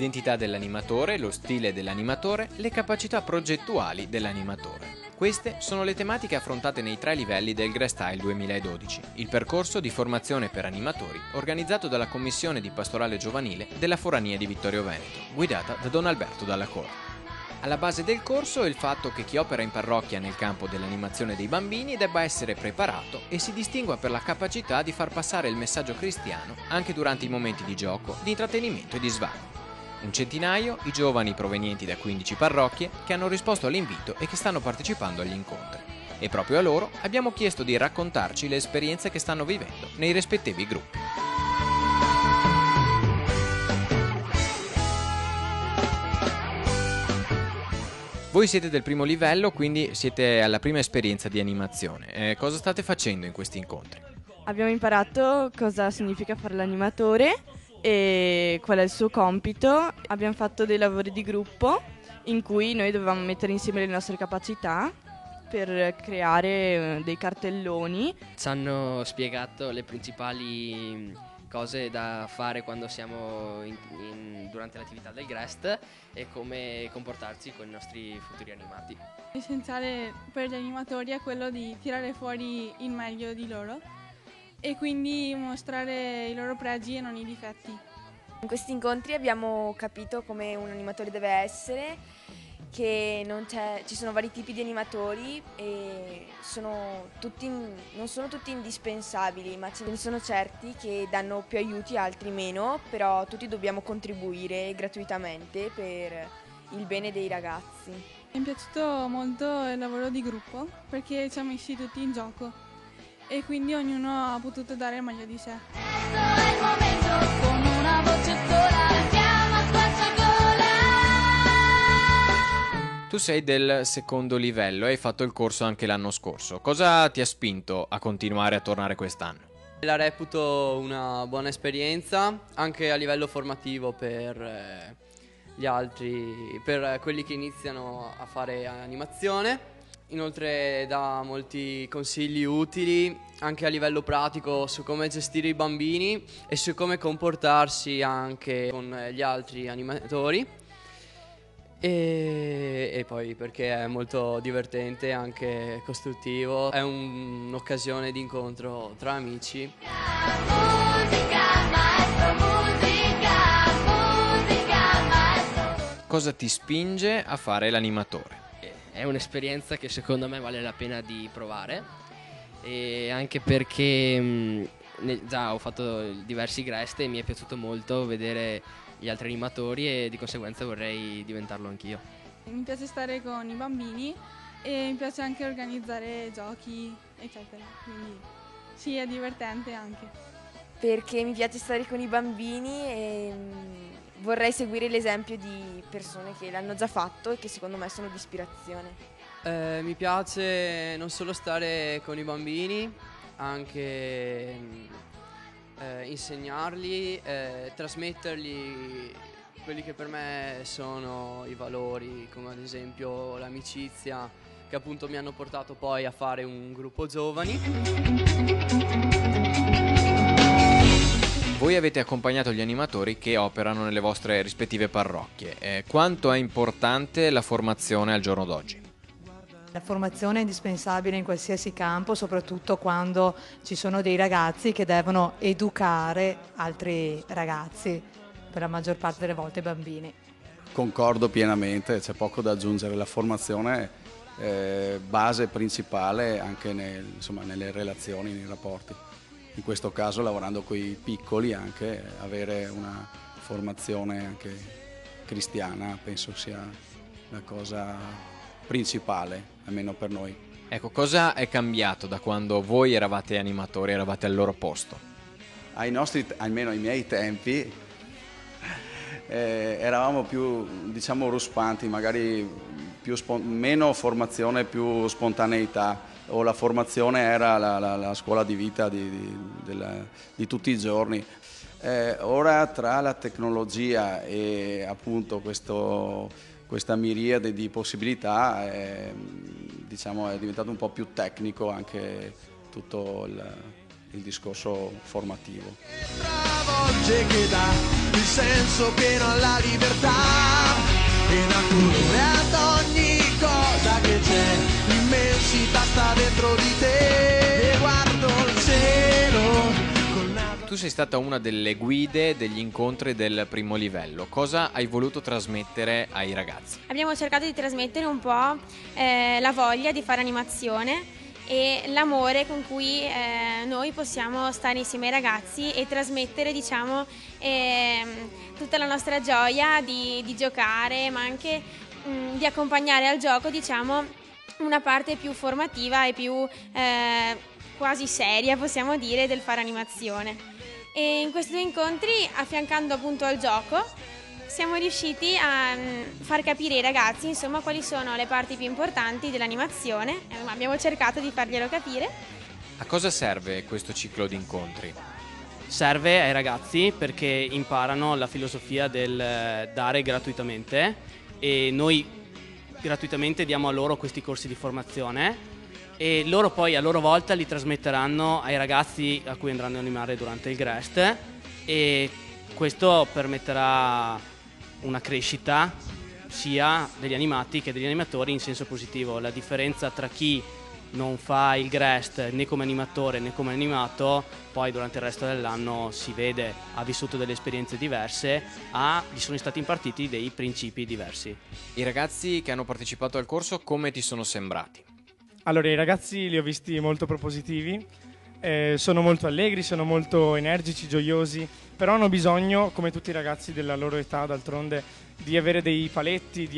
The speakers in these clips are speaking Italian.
l'identità dell'animatore, lo stile dell'animatore, le capacità progettuali dell'animatore. Queste sono le tematiche affrontate nei 3 livelli del GRESTyle 2012, il percorso di formazione per animatori organizzato dalla Commissione di Pastorale Giovanile della Forania di Vittorio Veneto, guidata da Don Alberto Dalla Corte. Alla base del corso è il fatto che chi opera in parrocchia nel campo dell'animazione dei bambini debba essere preparato e si distingua per la capacità di far passare il messaggio cristiano anche durante i momenti di gioco, di intrattenimento e di svago. Un centinaio i giovani provenienti da 15 parrocchie che hanno risposto all'invito e che stanno partecipando agli incontri. E proprio a loro abbiamo chiesto di raccontarci le esperienze che stanno vivendo nei rispettivi gruppi. Voi siete del primo livello, quindi siete alla prima esperienza di animazione. Cosa state facendo in questi incontri? Abbiamo imparato cosa significa fare l'animatore e qual è il suo compito. Abbiamo fatto dei lavori di gruppo in cui noi dovevamo mettere insieme le nostre capacità per creare dei cartelloni. Ci hanno spiegato le principali cose da fare quando siamo durante l'attività del GREST e come comportarci con i nostri futuri animati. L'essenziale per gli animatori è quello di tirare fuori il meglio di loro e quindi mostrare i loro pregi e non i difetti. In questi incontri abbiamo capito come un animatore deve essere, che ci sono vari tipi di animatori e non sono tutti indispensabili, ma ce ne sono certi che danno più aiuti, altri meno, però tutti dobbiamo contribuire gratuitamente per il bene dei ragazzi. Mi è piaciuto molto il lavoro di gruppo perché ci ha messi tutti in gioco e quindi ognuno ha potuto dare il meglio di sé. Adesso è il momento, con una voce sola restiamo a spazzagola. Tu sei del secondo livello e hai fatto il corso anche l'anno scorso. Cosa ti ha spinto a continuare a tornare quest'anno? La reputo una buona esperienza anche a livello formativo per gli altri, per quelli che iniziano a fare animazione. Inoltre dà molti consigli utili anche a livello pratico su come gestire i bambini e su come comportarsi anche con gli altri animatori. E poi perché è molto divertente e anche costruttivo, è un'occasione di incontro tra amici. Cosa ti spinge a fare l'animatore? È un'esperienza che secondo me vale la pena di provare e anche perché già ho fatto diversi GREST e mi è piaciuto molto vedere gli altri animatori e di conseguenza vorrei diventarlo anch'io. Mi piace stare con i bambini e mi piace anche organizzare giochi, eccetera, quindi sì, è divertente anche. Perché mi piace stare con i bambini e vorrei seguire l'esempio di persone che l'hanno già fatto e che secondo me sono di ispirazione. Mi piace non solo stare con i bambini, anche insegnarli, trasmettergli quelli che per me sono i valori, come ad esempio l'amicizia, che appunto mi hanno portato poi a fare un gruppo giovani. Voi avete accompagnato gli animatori che operano nelle vostre rispettive parrocchie. Quanto è importante la formazione al giorno d'oggi? La formazione è indispensabile in qualsiasi campo, soprattutto quando ci sono dei ragazzi che devono educare altri ragazzi, per la maggior parte delle volte bambini. Concordo pienamente, c'è poco da aggiungere, la formazione è base principale anche nelle relazioni, nei rapporti. In questo caso lavorando con i piccoli anche avere una formazione anche cristiana penso sia la cosa principale, almeno per noi. Ecco, cosa è cambiato da quando voi eravate animatori, eravate al loro posto? Almeno ai miei tempi, eravamo più, diciamo, ruspanti, magari meno formazione, più spontaneità. O la formazione era la scuola di vita di tutti i giorni. Ora tra la tecnologia e appunto questa miriade di possibilità diciamo, è diventato un po' più tecnico anche tutto il discorso formativo. Travolge che dà il senso pieno alla libertà e dà colore ad ogni cosa che c'è, l'immensità sta dentro di te e guardo il cielo. Tu sei stata una delle guide degli incontri del primo livello. Cosa hai voluto trasmettere ai ragazzi? Abbiamo cercato di trasmettere un po' la voglia di fare animazione e l'amore con cui noi possiamo stare insieme ai ragazzi e trasmettere, diciamo, tutta la nostra gioia di giocare, ma anche di accompagnare al gioco, diciamo, una parte più formativa e più quasi seria, possiamo dire, del fare animazione. E in questi 2 incontri, affiancando appunto al gioco, siamo riusciti a far capire ai ragazzi, insomma, quali sono le parti più importanti dell'animazione. Abbiamo cercato di farglielo capire. A cosa serve questo ciclo di incontri? Serve ai ragazzi perché imparano la filosofia del dare gratuitamente e noi gratuitamente diamo a loro questi corsi di formazione e loro poi a loro volta li trasmetteranno ai ragazzi a cui andranno a animare durante il GREST e questo permetterà una crescita sia degli animati che degli animatori in senso positivo. La differenza tra chi non fa il GREST né come animatore né come animato poi durante il resto dell'anno si vede, ha vissuto delle esperienze diverse, gli sono stati impartiti dei principi diversi. I ragazzi che hanno partecipato al corso come ti sono sembrati? Allora, i ragazzi li ho visti molto propositivi, sono molto allegri, sono molto energici, gioiosi, però hanno bisogno, come tutti i ragazzi della loro età d'altronde, di avere dei paletti,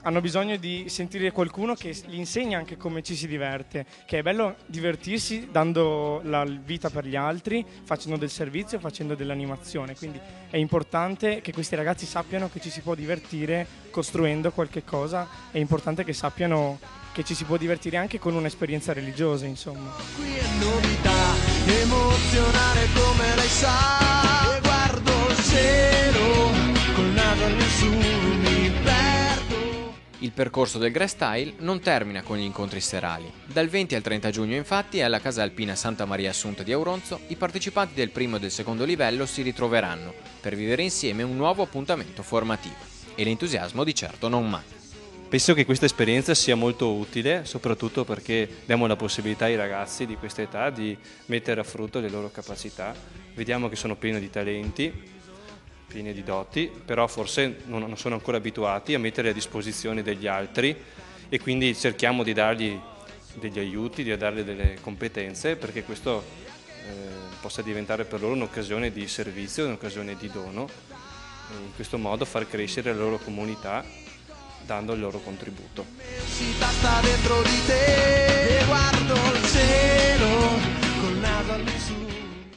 hanno bisogno di sentire qualcuno che gli insegna anche come ci si diverte, che è bello divertirsi dando la vita per gli altri, facendo del servizio, facendo dell'animazione, quindi è importante che questi ragazzi sappiano che ci si può divertire costruendo qualche cosa, è importante che sappiano che ci si può divertire anche con un'esperienza religiosa, insomma. Qui è novità, emozionare come lei sa, e guardo il cielo, col naso all'insù mi perdo. Il percorso del GREST-Style non termina con gli incontri serali. Dal 20 al 30 giugno infatti alla Casa Alpina Santa Maria Assunta di Auronzo i partecipanti del primo e del secondo livello si ritroveranno per vivere insieme un nuovo appuntamento formativo. E l'entusiasmo di certo non manca. Penso che questa esperienza sia molto utile, soprattutto perché diamo la possibilità ai ragazzi di questa età di mettere a frutto le loro capacità. Vediamo che sono pieni di talenti, pieni di doti, però forse non sono ancora abituati a mettere a disposizione degli altri e quindi cerchiamo di dargli degli aiuti, di dargli delle competenze perché questo possa diventare per loro un'occasione di servizio, un'occasione di dono e in questo modo far crescere la loro comunità dando il loro contributo. Si sta dentro di